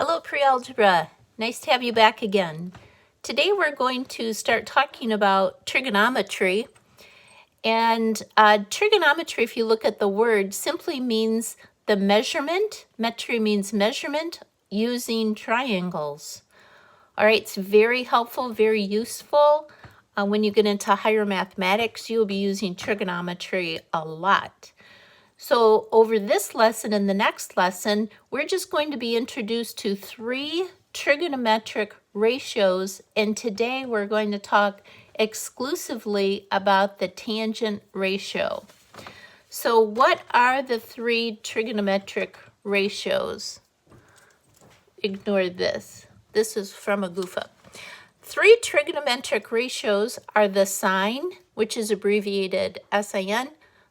Hello, pre-algebra. Nice to have you back again. Today we're going to start talking about trigonometry. And trigonometry, if you look at the word, simply means the measurement. Metry means measurement using triangles. All right, it's very helpful, very useful. When you get into higher mathematics, you'll be using trigonometry a lot. So over this lesson and the next lesson, we're just going to be introduced to 3 trigonometric ratios, and today we're going to talk exclusively about the tangent ratio. So what are the 3 trigonometric ratios? Ignore this. This is from a goof up. 3 trigonometric ratios are the sine, which is abbreviated SIN,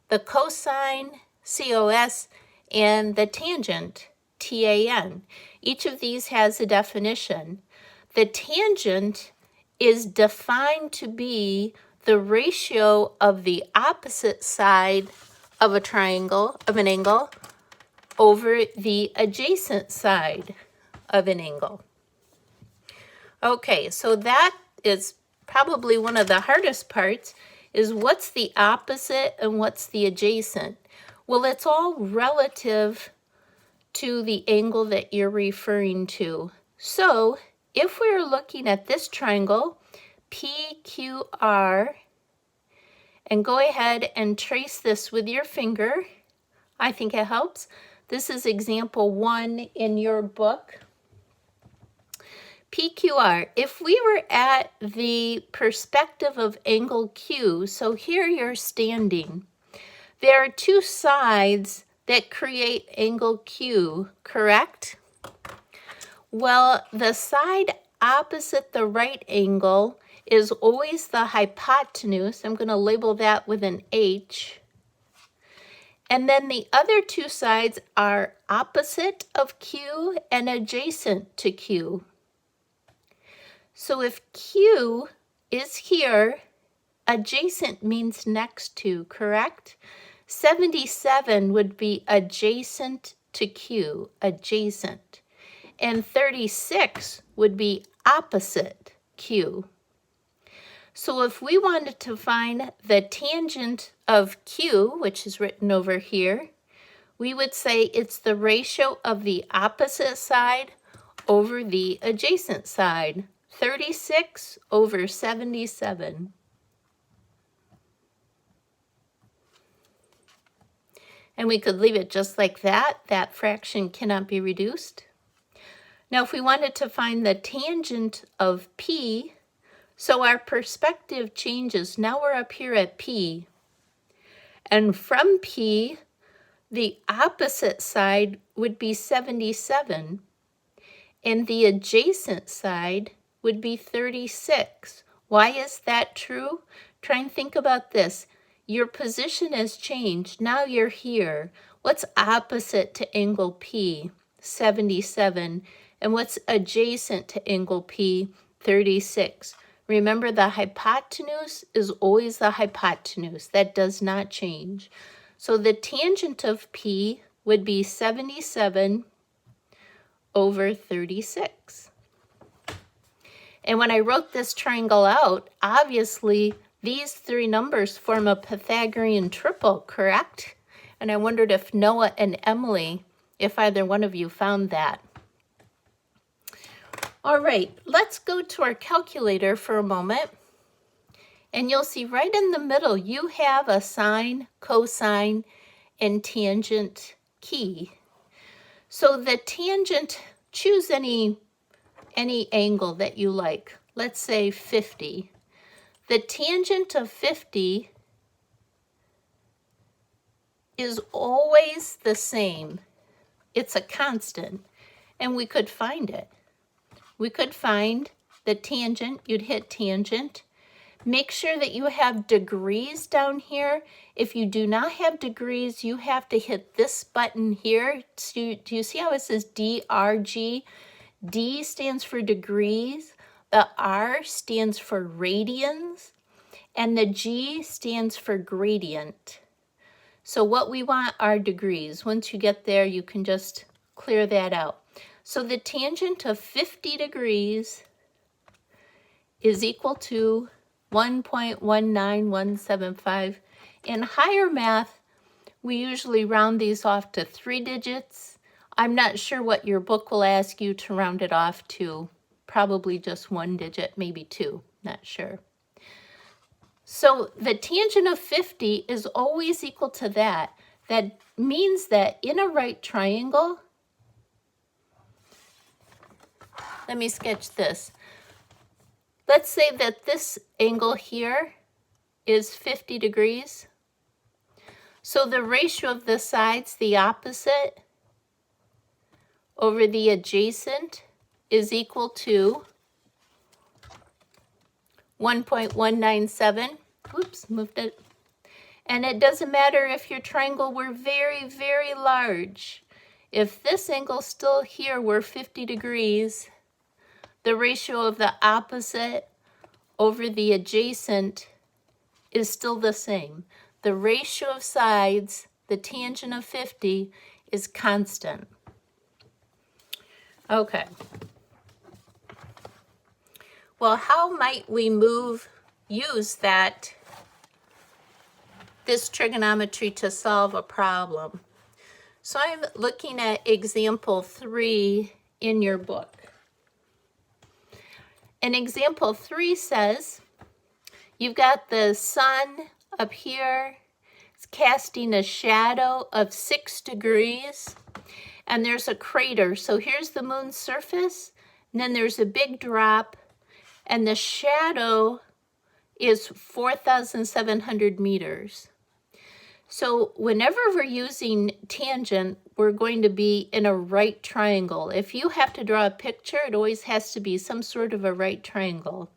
the cosine, COS, and the tangent, TAN. Each of these has a definition. The tangent is defined to be the ratio of the opposite side of a triangle, of an angle, over the adjacent side of an angle. Okay, so that is probably one of the hardest parts, is what's the opposite and what's the adjacent? Well, it's all relative to the angle that you're referring to. So if we're looking at this triangle, PQR, and go ahead and trace this with your finger, I think it helps. This is example 1 in your book. PQR, if we were at the perspective of angle Q, so here you're standing, there are 2 sides that create angle Q, correct? Well, the side opposite the right angle is always the hypotenuse. I'm going to label that with an H. And then the other 2 sides are opposite of Q and adjacent to Q. So if Q is here, adjacent means next to, correct? 77 would be adjacent to Q, adjacent. And 36 would be opposite Q. So if we wanted to find the tangent of Q, which is written over here, we would say it's the ratio of the opposite side over the adjacent side. 36 over 77. And we could leave it just like that. That fraction cannot be reduced. Now, if we wanted to find the tangent of P, so our perspective changes. Now we're up here at P. And from P, the opposite side would be 77. And the adjacent side would be 36. Why is that true? Try and think about this. Your position has changed. Now you're here. What's opposite to angle P? 77. And what's adjacent to angle P? 36. Remember, the hypotenuse is always the hypotenuse. That does not change. So the tangent of P would be 77 over 36. And when I wrote this triangle out, obviously these 3 numbers form a Pythagorean triple, correct? And I wondered if Noah and Emily, if either one of you found that. All right, let's go to our calculator for a moment. And you'll see right in the middle, you have a sine, cosine, and tangent key. So the tangent, choose any angle that you like. Let's say 50. The tangent of 50 is always the same. It's a constant, and we could find it. We could find the tangent. You'd hit tangent. Make sure that you have degrees down here. If you do not have degrees, you have to hit this button here. Do you see how it says DRG? D stands for degrees, the R stands for radians, and the G stands for gradient. So what we want are degrees. Once you get there, you can just clear that out. So the tangent of 50 degrees is equal to 1.19175. In higher math, we usually round these off to 3 digits. I'm not sure what your book will ask you to round it off to. Probably just 1 digit, maybe 2, not sure. So the tangent of 50 is always equal to that. That means that in a right triangle, let me sketch this. Let's say that this angle here is 50 degrees. So the ratio of the sides, the opposite over the adjacent, is equal to 1.197. Oops, moved it. And it doesn't matter if your triangle were very, very large. If this angle still here were 50 degrees, the ratio of the opposite over the adjacent is still the same. The ratio of sides, the tangent of 50, is constant. Okay. Well, how might we use this trigonometry to solve a problem? So I'm looking at example 3 in your book. And example 3 says, you've got the sun up here, it's casting a shadow of 6 degrees, and there's a crater. So here's the moon's surface, and then there's a big drop, and the shadow is 4,700 meters. So whenever we're using tangent, we're going to be in a right triangle. If you have to draw a picture, it always has to be some sort of a right triangle.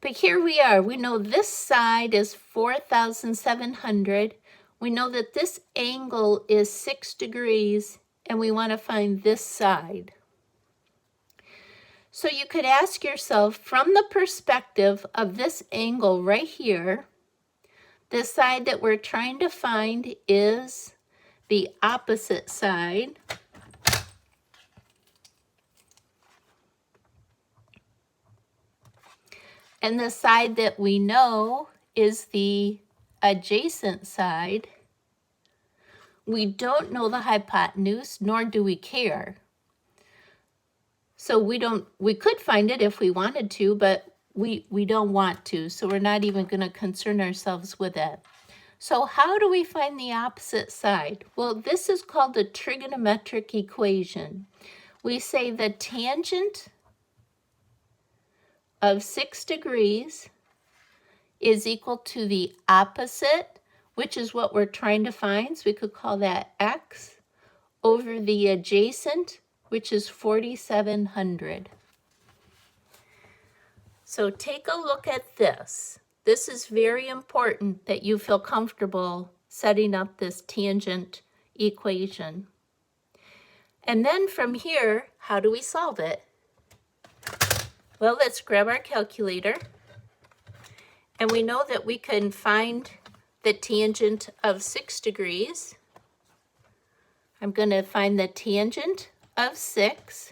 But here we are. We know this side is 4,700. We know that this angle is 6 degrees, and we want to find this side. So you could ask yourself, from the perspective of this angle right here, the side that we're trying to find is the opposite side. And the side that we know is the adjacent side. We don't know the hypotenuse, nor do we care. So we could find it if we wanted to, but we don't want to, so we're not even going to concern ourselves with it. So how do we find the opposite side? Well, this is called a trigonometric equation. We say the tangent of 6 degrees is equal to the opposite, which is what we're trying to find, so we could call that x, over the adjacent, which is 4,700. So take a look at this. This is very important that you feel comfortable setting up this tangent equation. And then from here, how do we solve it? Well, let's grab our calculator. And we know that we can find the tangent of 6 degrees. I'm going to find the tangent of 6.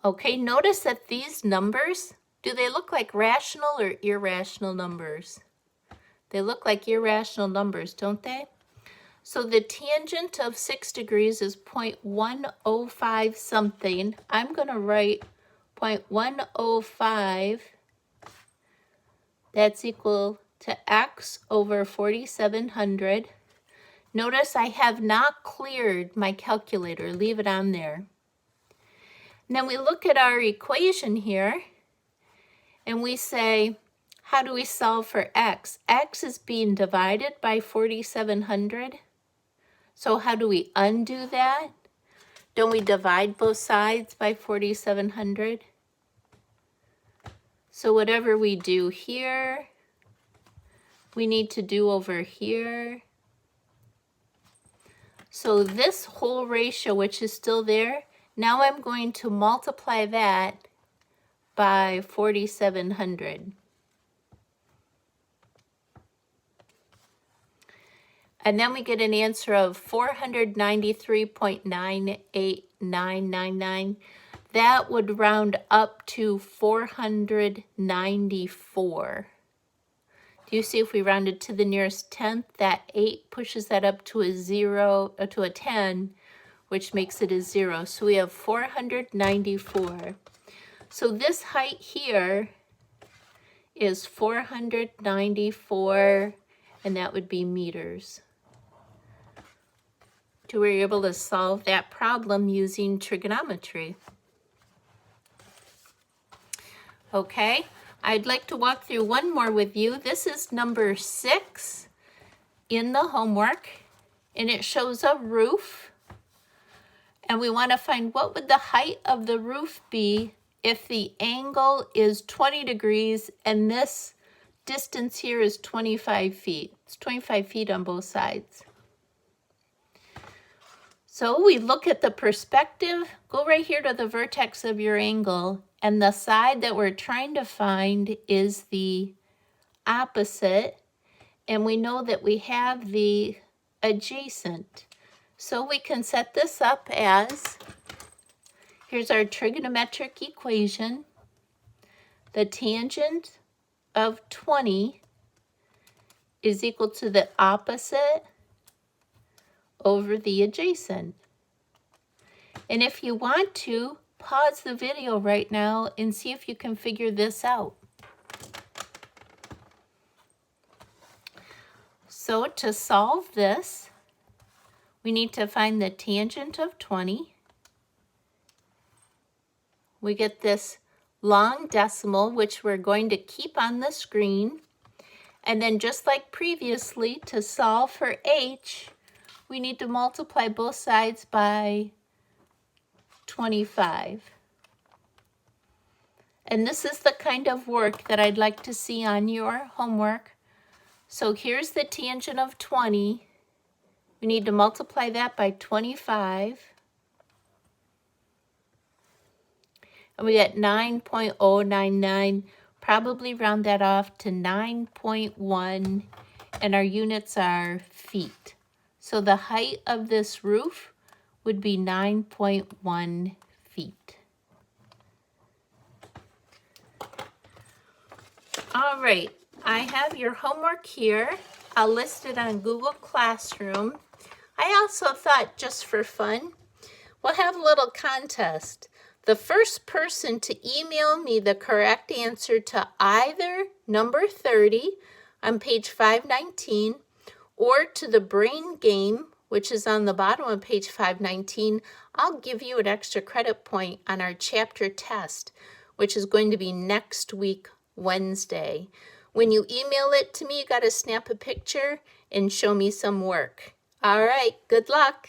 Okay, notice that these numbers, do they look like rational or irrational numbers? They look like irrational numbers, don't they? So the tangent of 6 degrees is 0.105 something. I'm going to write 0.105. That's equal to x over 4,700. Notice I have not cleared my calculator. Leave it on there. And then we look at our equation here, and we say, how do we solve for x? X is being divided by 4,700. So how do we undo that? Don't we divide both sides by 4,700? So whatever we do here, we need to do over here. So this whole ratio, which is still there, now I'm going to multiply that by 4,700. And then we get an answer of 493.98999. That would round up to 494. Do you see if we rounded to the nearest tenth, that 8 pushes that up to a 0, to a 10, which makes it a 0. So we have 494. So this height here is 494, and that would be meters. So we were able to solve that problem using trigonometry. Okay, I'd like to walk through one more with you. This is number 6 in the homework, and it shows a roof. And we want to find what would the height of the roof be if the angle is 20 degrees and this distance here is 25 feet. It's 25 feet on both sides. So we look at the perspective, go right here to the vertex of your angle, and the side that we're trying to find is the opposite, and we know that we have the adjacent. So we can set this up as, here's our trigonometric equation. The tangent of 20 is equal to the opposite over the adjacent. And if you want to, pause the video right now and see if you can figure this out. So to solve this, we need to find the tangent of 20. We get this long decimal, which we're going to keep on the screen. And then just like previously, to solve for h, we need to multiply both sides by 25. And this is the kind of work that I'd like to see on your homework. So here's the tangent of 20. We need to multiply that by 25. And we get 9.099. Probably round that off to 9.1. And our units are feet. So the height of this roof would be 9.1 feet. All right, I have your homework here. I'll list it on Google Classroom. I also thought, just for fun, we'll have a little contest. The first person to email me the correct answer to either number 30 on page 519 or to the brain game, which is on the bottom of page 519, I'll give you an extra credit point on our chapter test, which is going to be next week, Wednesday. When you email it to me, you got to snap a picture and show me some work. All right, good luck.